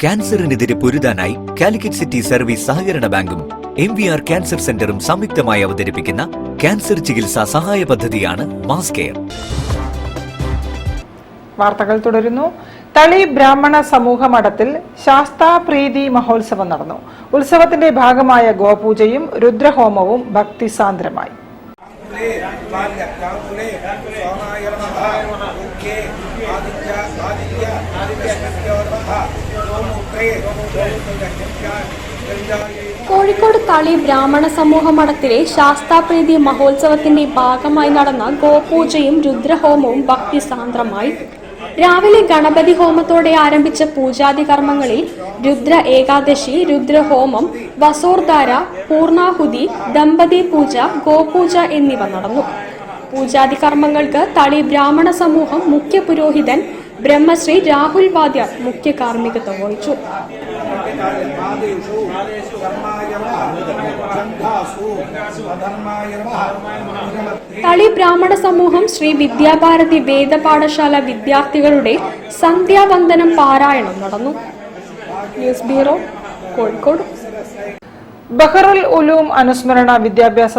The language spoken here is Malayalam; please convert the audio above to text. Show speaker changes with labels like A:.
A: ക്യാൻസറിനെതിരെ പൊരുതാനായി കാലിക്കറ്റ് സിറ്റി സർവീസ് സഹകരണ ബാങ്കും MVR ക്യാൻസർ സെന്ററും സംയുക്തമായി അവതരിപ്പിക്കുന്ന ക്യാൻസർ ചികിത്സാ സഹായ പദ്ധതിയാണ് മാസ് കെയർ.
B: വാർത്തകൾ തുടരുന്നു. തളി ബ്രാഹ്മണ സമൂഹ മഠത്തിൽ ശാസ്താപ്രീതി മഹോത്സവം നടന്നു. ഉത്സവത്തിന്റെ ഭാഗമായ ഗോപൂജയും രുദ്രഹോമവും ഭക്തിസാന്ദ്രമായി.
C: കോഴിക്കോട് തളി ബ്രാഹ്മണ സമൂഹ മഠത്തിലെ ശാസ്താപ്രീതി മഹോത്സവത്തിന്റെ ഭാഗമായി നടന്ന ഗോപൂജയും രുദ്രഹോമവും ഭക്തിസാന്ദ്രമായി. രാവിലെ ഗണപതി ഹോമത്തോടെ ആരംഭിച്ച പൂജാതി കർമ്മങ്ങളിൽ രുദ്ര ഏകാദശി, രുദ്രഹോമം, വസോർധാര, പൂർണാഹുതി, ദമ്പതി പൂജ, ഗോപൂജ എന്നിവ നടന്നു. പൂജാതി കർമ്മങ്ങൾക്ക് തളി ബ്രാഹ്മണ സമൂഹം മുഖ്യ പുരോഹിതൻ ബ്രഹ്മശ്രീ രാഹുൽ വാദ്യാർ മുഖ്യ കാർമ്മികത്വം വഹിച്ചു. തളി ബ്രാഹ്മണ സമൂഹം ശ്രീ വിദ്യാഭാരതി വേദപാഠശാല വിദ്യാർത്ഥികളുടെ സന്ധ്യാവന്ദനം പാരായണം നടന്നു. News bureau, Kozhikode.
B: ബഹറുൽ ഉലൂം അനുസ്മരണ വിദ്യാഭ്യാസ